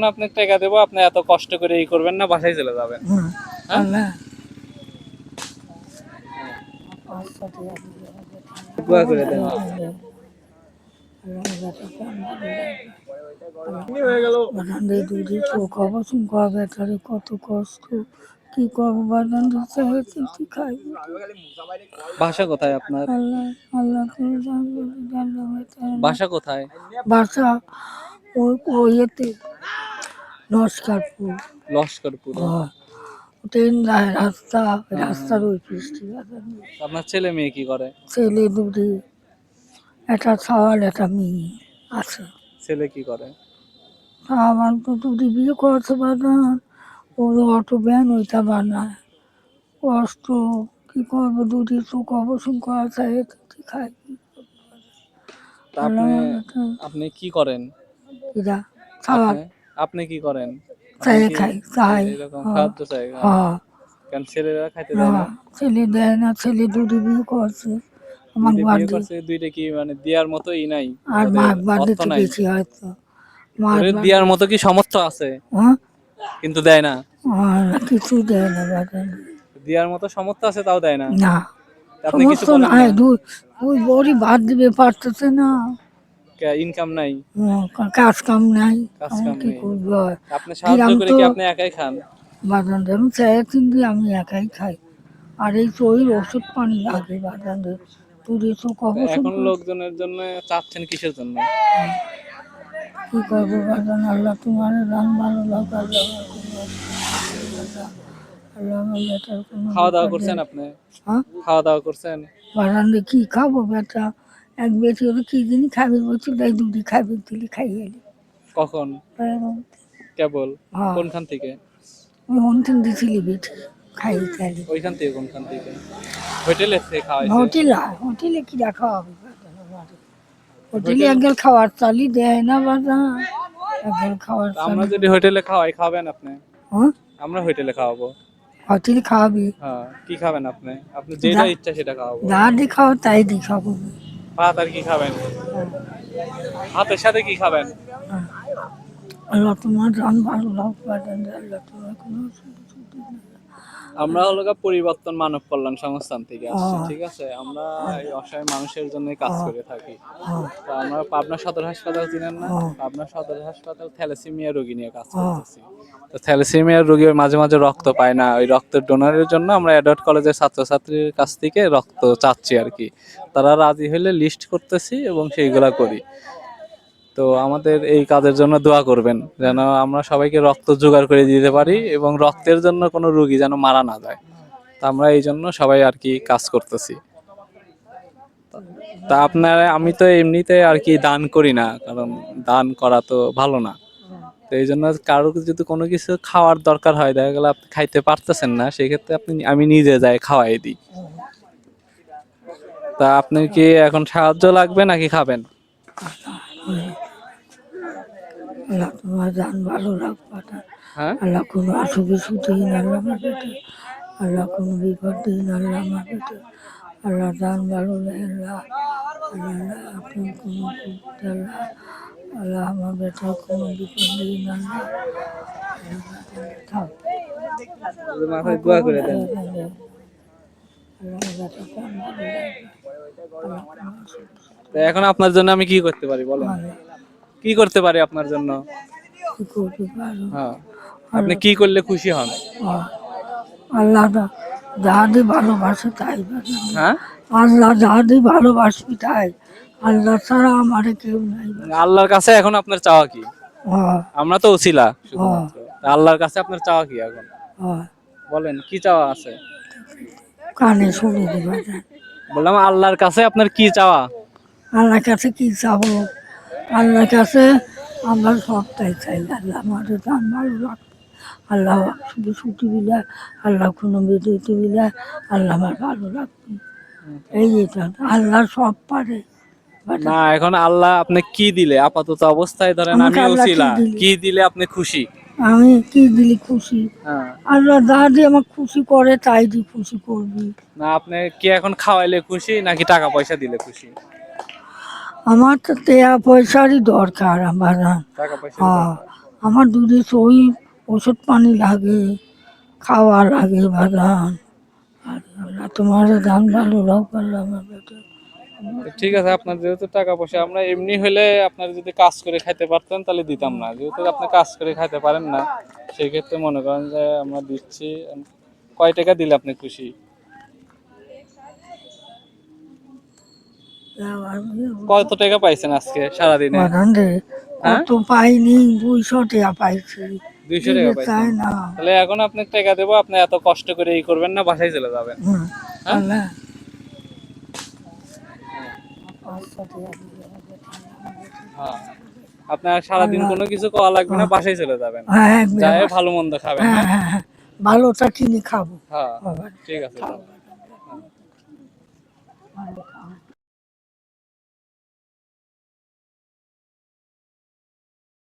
আপনি টাকা দেবো, আপনি এত কষ্ট করে এই করবেন না, বাসায় চলে যাবেন। হ্যাঁ? দোয়া করে দেন। কত কষ্ট কি করবো বাজান, কি খাইব। বাসা কোথায় আপনার? আল্লাহ আল্লাহ বাসা কোথায়? বাসা ওই ইয়েতে নস্কারপুর। লস্করপুরে। ট্রেন যায় রাস্তা, হ্যাঁ, রাস্তার হ্যাঁ। ওই পৃষ্ঠে। আপনার ছেলে মেয়ে কি করে? ছেলে দুটি, একটা ছাওয়াল একটা মেয়ে আছে। ছেলে কি করে? আমার তো দুটি বিয়ে করছে বাজান, ওর অটো ভ্যান ওইটা বানায়। কষ্ট কি করবো, দুটি চোখ অবসর করা চাই, কি খাই। তা আপনি কি করেন? এরা ছাওয়াল আপনি আপনি কি করেন? আপনি চাই কি খাই চাই। এরকম সাহায্য চাই? কেন ছেলেরা খাইতে দেয় না? ছেলে দেয় না, ছেলে দুটি বিয়ে করছে। আমার দুইটা বিয়ে বাড়ি করছে, দুইটা কি মানে দেওয়ার মতোই নাই? আর ওদের মাঘ বাড়ি অর্থ তো নাই? বেশি হয়তো। মাঘ ওদের বাড়ি দেওয়ার মতো কি সামর্থ্য আছে? হ্যাঁ, কিন্তু দেয় না। কিছু দেয় না বাজান। দেওয়ার মতো সামর্থ্য আছে, তাও দেয় না। না, আপনি কিছু সমস্ত বলেন নাই, না? দুই বড়ি ভাত দিবে পারতেছে না। ইনকাম নাই? কাজ কাম নাই, কাজ আমি কাম কি নেই? করবো। আপনি সাহায্য গ্রাম করে তো কি আপনি একাই খান? বাজান আমি চাই কিন্তু আমি একাই খাই। আর এই শরীর ওষুধ পানি লাগে বাজান, তুই চোখ তো অবসর এখন লোকজনের জন্য চাচ্ছেন কিসের জন্য? কি করবো বাজান, আল্লাহ তোমার রান ভালো লাগ, আল্লাহ বেটার কোনো খাওয়া দাওয়া বিপদে। করছেন আপনি? খাওয়া দাওয়া করছেন? বাজান কি খাবো বেটা, এক বেটি হলে কি জিনিস খাবে বলছিল, এই দুটি খাবে তুলি খাইয়ে এলি। কখন? কেবল? কোনখান থেকে? ওই অন্তিম দিছিলি বেটি খাইয়ে খাইলি। ওইখান থেকে? কোনখান থেকে? হোটেলে থেকে খাওয়াইছে? হোটেলে কি রাখা হবে, হোটেলে একগাল খাওয়ার চালি দেয় না বাজান, একগাল খাওয়ার আমরা চালি। যদি হোটেলে খাওয়াই, খাবেন আপনি? হ্যাঁ, আমরা হোটেলে খাওয়াবো। হোটেলে খাওয়াবি? হ্যাঁ, কি খাবেন আপনি? আপনি যেটা ইচ্ছা সেটা খাওয়াবো। যা দি খাও তাই দি খাবো। ভাত আর কি খাবেন? ভাতের সাথে কি খাবেন? আল্লাহ তোমার জান ভালো লাগ বাজান, আল্লাহ তোমার কোনো আমরা হলো পরিবর্তন মানব কল্যাণ সংস্থান থেকে আসছি, ঠিক আছে? আমরা এই অসহায় মানুষের জন্য কাজ করে থাকি। তো আমরা পাবনা সদর হাসপাতাল চিনেন না? পাবনা সদর হাসপাতাল থ্যালাসেমিয়া রোগী নিয়ে কাজ করতেছি। তো থ্যালাসেমিয়া রোগীর মাঝে মাঝে রক্ত পায় না, ওই রক্তের ডোনারের জন্য আমরা অ্যাডওয়ার্ড কলেজের ছাত্রছাত্রীর কাছ থেকে রক্ত চাচ্ছি আর কি। তারা রাজি হলে লিস্ট করতেছি এবং সেইগুলা করি। তো আমাদের এই কাজের জন্য দোয়া করবেন, যেন আমরা সবাইকে রক্ত জোগাড় করে দিতে পারি এবং রক্তের জন্য কোনো রোগী যেন মারা না যায়। তা আমরা এই জন্য সবাই আর কি কাজ করতেছি। তা আপনারা, আমি তো এমনিতে আর কি দান করি না, কারণ দান করা তো ভালো না। তো এই জন্য কারো যদি কোনো কিছু খাওয়ার দরকার হয়, দেখা গেল আপনি খাইতে পারতেছেন না, সেক্ষেত্রে আমি নিজে যাই খাওয়াই দিই। তা আপনি কি এখন সাহায্য লাগবে নাকি খাবেন? আল্লাহ তোমার জান ভালো লাগ বাজান, হ্যাঁ, আল্লাহ কোনো অসুখ বিসুখ দিন আল্লাহ আমার পেটে, আল্লাহ কোনো বিপদ দিন আল্লাহ আমার পেটে, আল্লাহ জান ভালো লাগে, আল্লাহ আল্লাহ আপনার কোনো বিপদ আল্লাহ, আল্লাহ আমার বেটার কোনো বিপদ দিন আল্লাহ। থাক মাথায় দোয়া করে দেন। তো এখন আপনার জন্য আমি কি করতে পারি বলেন? কি করতে পারি আপনার জন্য? কি করতে পারো হ্যাঁ, আপনি কি করলে খুশি হন? আল্লাহ যাহাদের ভালোবাসে তাই বাজান, হ্যাঁ, আল্লাহ যাহাদের ভালোবাসবি তাই, আল্লাহ ছাড়া আমার কেউ নাই। আল্লাহর কাছে এখন আপনার চাওয়া কি? আমরা তো ওসিলা শুধুমাত্র। তা আল্লাহর কাছে আপনার চাওয়া কি এখন? বলেন কি চাওয়া আছে? কানে শুনে দিবা, বললাম আল্লাহর কাছে আপনার কি চাওয়া? আল্লাহর কাছে কি চাবো, আল্লাহর কাছে আমরা সবটাই চাই, আল্লাহ আমাদের দান ভালো লাগবে, আল্লাহ শুধু ছুটি দিলে, আল্লাহ কোনো বিদ্যুৎ দিলে, আল্লাহ আমার ভালো লাগবে, এই এটা আল্লাহ সব পারে। না, এখন আল্লাহ আপনি কি দিলে আপাতত অবস্থায়, ধরেন আমি ওসিলা, কি দিলে আপনি খুশি? আমি কি দিলে খুশি? আল্লাহ যা দিয়ে আমার খুশি করে তাই দিয়ে খুশি করবি। না, আপনি কি এখন খাওয়াইলে খুশি নাকি টাকা পয়সা দিলে খুশি? আমার তো টাকা পয়সারই দরকার, আমার টাকা পয়সার দরকার। আমার দুধে সই ওষুধ পানি লাগে, খাওয়া লাগে বাদান। আর আল্লাহ তোমার দান ভালো রাখ আল্লাহ আমার বেটা। ঠিক আছে, আপনার যেহেতু টাকা পয়সা, আমরা এমনি হলে আপনার যদি কাজ করে খাইতে পারতেন তাহলে দিতাম না, যেহেতু আপনি কাজ করে খাইতে পারেন না সেই ক্ষেত্রে মনে করেন যে আমরা দিচ্ছি। কয় টাকা দিলে আপনি খুশি? কত টাকা পাইছেন আজকে সারাদিনে? বাদান রে হ্যাঁ, অত পাইনি, 200 টাকা পাইছি। 200 দিতে টাকা চাই পাইছেন? না। তাহলে এখন আপনি টাকা দেবো, আপনি এত কষ্ট করে ই করবেন না, বাসায় চলে যাবেন। হুম, হ্যাঁ, আল্লাহ হ্যাঁ, আপনার সারাদিন কোনো কিছু করা লাগবে না, বাসায় চলে যাবেন, হ্যাঁ একবার যায় ভালো মন্দ খাবেন। হ্যাঁ হ্যাঁ, হ্যাঁ হ্যাঁ ভালোটা কিনে খাবো। হ্যাঁ, বাবা, ঠিক আছে, যান। ভালো